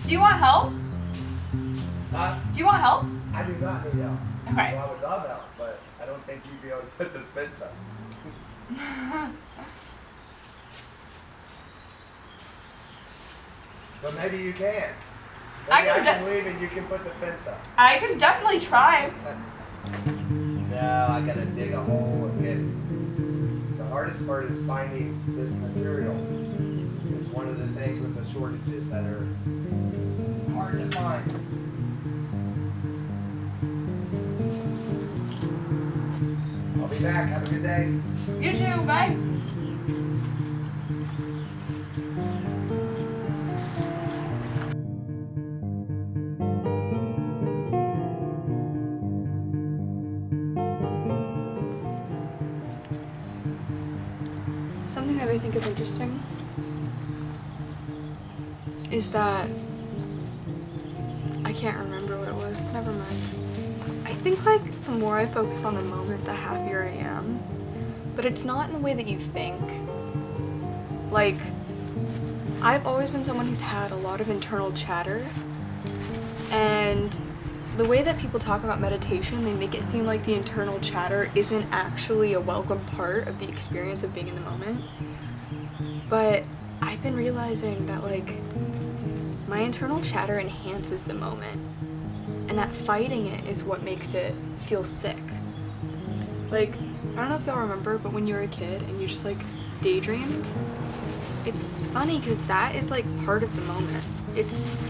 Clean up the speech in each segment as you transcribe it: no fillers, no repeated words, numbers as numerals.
Do you want help? Do you want help? I do not need help. Okay. Well, I would love help, but I don't think you'd be able to put this fence up. But maybe you can. Maybe I can leave and you can put the fence up. I can definitely try. No, I gotta dig a hole and get. The hardest part is finding this material. It's one of the things with the shortages that are hard to find. I'll be back. Have a good day. You too. Bye. Something that I think is interesting is that I can't remember what it was. Never mind. I think like the more I focus on the moment, the happier I am. But it's not in the way that you think. Like, I've always been someone who's had a lot of internal chatter, and the way that people talk about meditation, they make it seem like the internal chatter isn't actually a welcome part of the experience of being in the moment. But I've been realizing that like my internal chatter enhances the moment, and that fighting it is what makes it feel sick. Like, I don't know if y'all remember, but when you were a kid and you just like daydreamed, it's funny because that is like part of the moment. It's,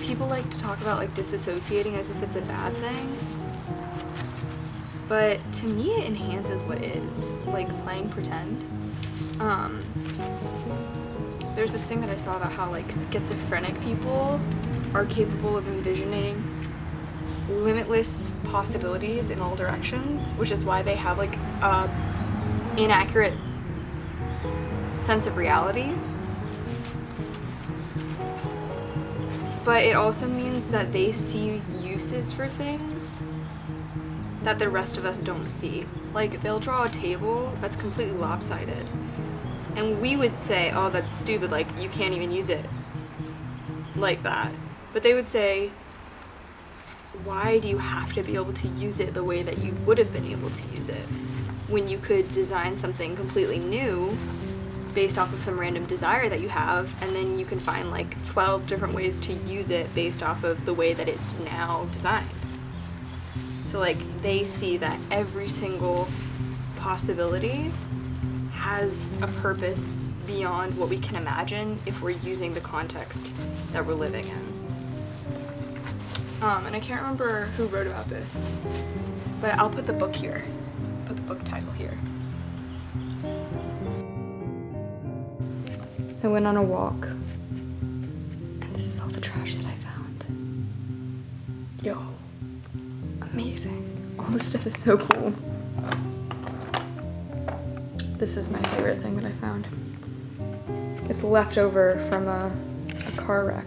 people like to talk about like disassociating as if it's a bad thing, but to me it enhances what is, like playing pretend. There's this thing that I saw about how like schizophrenic people are capable of envisioning limitless possibilities in all directions, which is why they have like a inaccurate sense of reality. But it also means that they see uses for things that the rest of us don't see. Like, they'll draw a table that's completely lopsided, and we would say, oh, that's stupid, like, you can't even use it like that. But they would say, why do you have to be able to use it the way that you would have been able to use it when you could design something completely new based off of some random desire that you have, and then you can find like 12 different ways to use it based off of the way that it's now designed. So like they see that every single possibility has a purpose beyond what we can imagine if we're using the context that we're living in. And I can't remember who wrote about this, but I'll put the book here, put the book title here. I went on a walk, and this is all the trash that I found. Yo, amazing. All this stuff is so cool. This is my favorite thing that I found. It's leftover from a car wreck.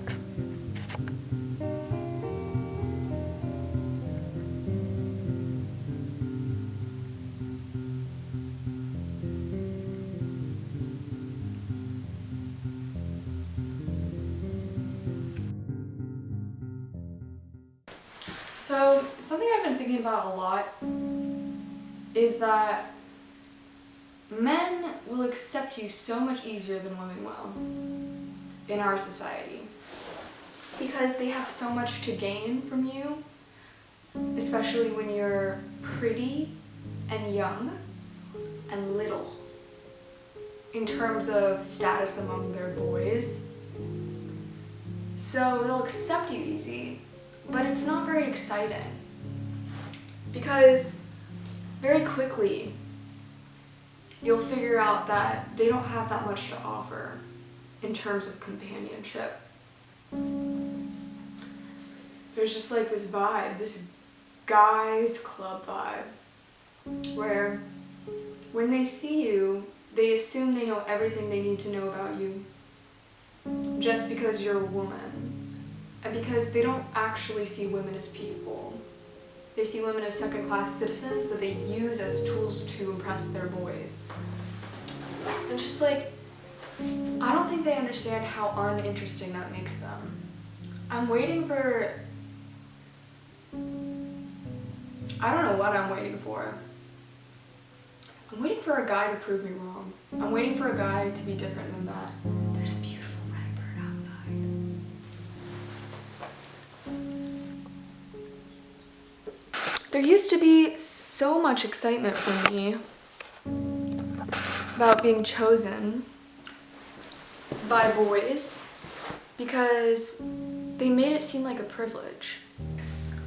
So, something I've been thinking about a lot is that men will accept you so much easier than women will in our society, because they have so much to gain from you, especially when you're pretty and young and little, in terms of status among their boys. So they'll accept you easy, but it's not very exciting, because very quickly you'll figure out that they don't have that much to offer in terms of companionship. There's just like this vibe, this guys club vibe, where when they see you, they assume they know everything they need to know about you just because you're a woman, and because they don't actually see women as people. They see women as second-class citizens that they use as tools to impress their boys. And it's just like, I don't think they understand how uninteresting that makes them. I'm waiting for... I don't know what I'm waiting for. I'm waiting for a guy to prove me wrong. I'm waiting for a guy to be different than that. There's a beautiful red bird outside. There used to be so much excitement for me about being chosen by boys because they made it seem like a privilege.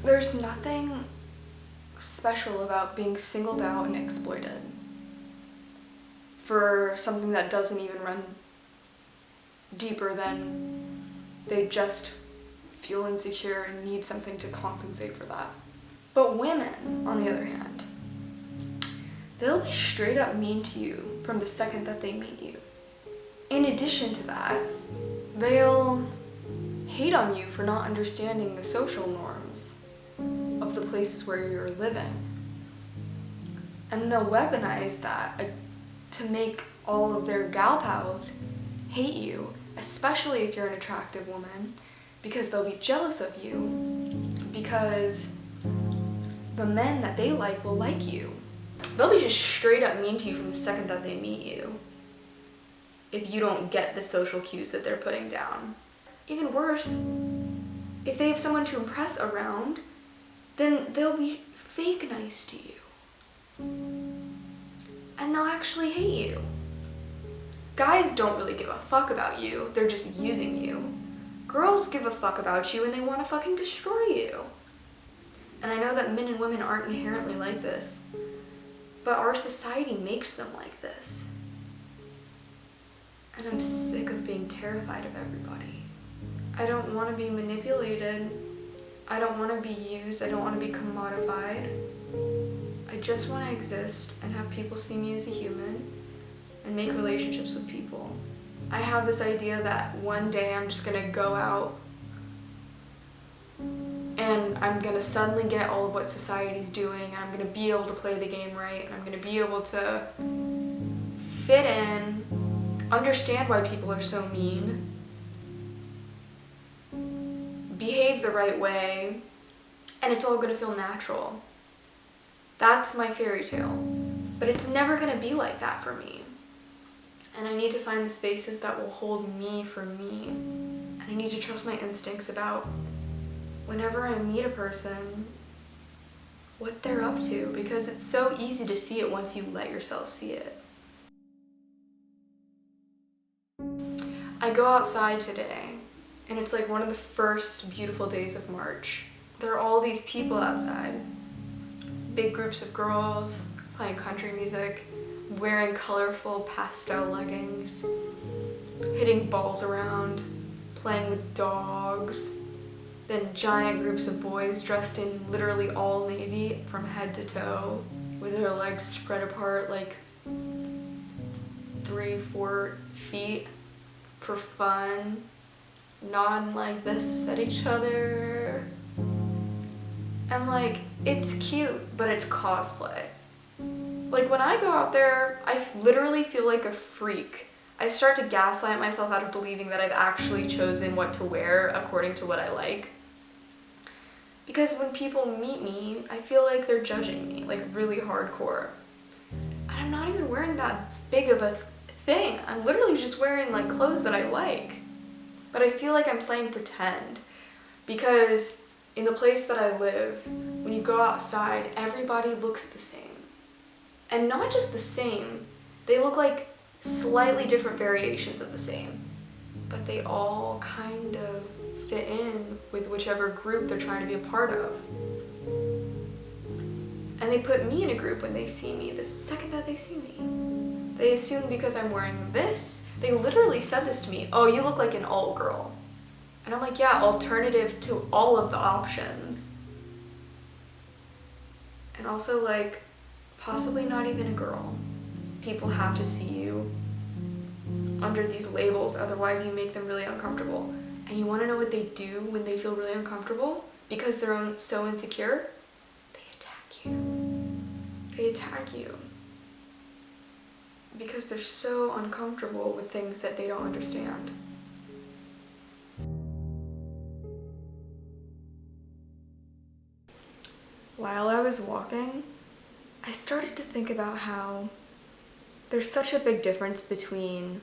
There's nothing special about being singled out and exploited for something that doesn't even run deeper than they just feel insecure and need something to compensate for that. But women, on the other hand, they'll be straight up mean to you from the second that they meet you. In addition to that, they'll hate on you for not understanding the social norms of the places where you're living. And they'll weaponize that to make all of their gal pals hate you, especially if you're an attractive woman, because they'll be jealous of you, because the men that they like will like you. They'll be just straight up mean to you from the second that they meet you if you don't get the social cues that they're putting down. Even worse, if they have someone to impress around, then they'll be fake nice to you. And they'll actually hate you. Guys don't really give a fuck about you, they're just using you. Girls give a fuck about you and they want to fucking destroy you. And I know that men and women aren't inherently like this, but our society makes them like this. And I'm sick of being terrified of everybody. I don't want to be manipulated. I don't want to be used. I don't want to be commodified. I just want to exist and have people see me as a human and make relationships with people. I have this idea that one day I'm just going to go out and I'm going to suddenly get all of what society's doing, and I'm going to be able to play the game right, and I'm going to be able to fit in, understand why people are so mean, behave the right way, and it's all going to feel natural. That's my fairy tale. But it's never going to be like that for me. And I need to find the spaces that will hold me for me. And I need to trust my instincts about whenever I meet a person, what they're up to, because it's so easy to see it once you let yourself see it. I go outside today, and it's like one of the first beautiful days of March. There are all these people outside. Big groups of girls playing country music, wearing colorful pastel leggings, hitting balls around, playing with dogs. Then giant groups of boys dressed in literally all navy from head to toe, with their legs spread apart like 3-4 feet for fun, nodding like this at each other. And like, it's cute, but it's cosplay. Like when I go out there, I literally feel like a freak. I start to gaslight myself out of believing that I've actually chosen what to wear according to what I like. Because when people meet me, I feel like they're judging me, like really hardcore. And I'm not even wearing that big of a thing. I'm literally just wearing like clothes that I like. But I feel like I'm playing pretend. Because in the place that I live, when you go outside, everybody looks the same. And not just the same, they look like slightly different variations of the same. But they all kind of fit in with whichever group they're trying to be a part of. And they put me in a group when they see me, the second that they see me. They assume because I'm wearing this, they literally said this to me, "Oh, you look like an alt girl." And I'm like, yeah, alternative to all of the options. And also like, possibly not even a girl. People have to see you under these labels, otherwise you make them really uncomfortable. And you want to know what they do when they feel really uncomfortable? Because they're so insecure? They attack you. They attack you. Because they're so uncomfortable with things that they don't understand. while I was walking, I started to think about how there's such a big difference between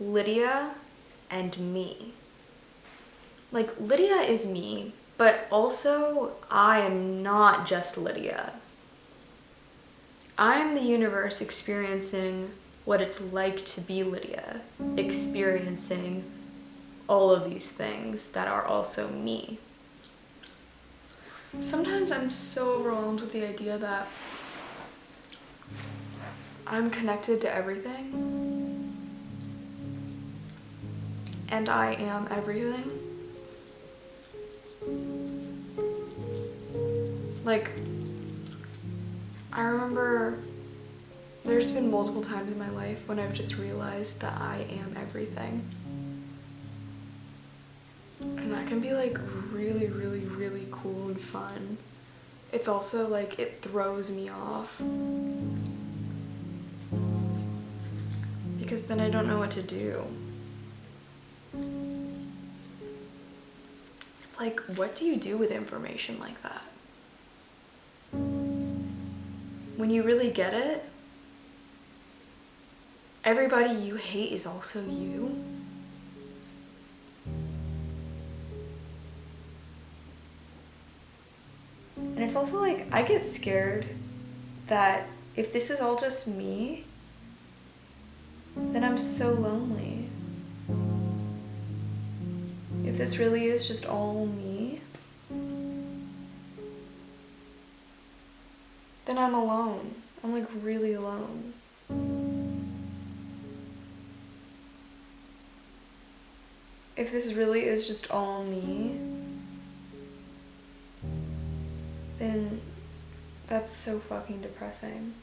Lydia and me. Like, Lydia is me, but also I am not just Lydia. I am the universe experiencing what it's like to be Lydia, experiencing all of these things that are also me. Sometimes I'm so overwhelmed with the idea that I'm connected to everything, and I am everything. Like, I remember there's been multiple times in my life when I've just realized that I am everything. And that can be like really, really, really cool and fun. It's also like, it throws me off, because then I don't know what to do. It's like, what do you do with information like that? When you really get it, everybody you hate is also you. And it's also like, I get scared that if this is all just me, then I'm so lonely. If this really is just all me, then I'm alone. I'm like really alone. If this really is just all me, then that's so fucking depressing.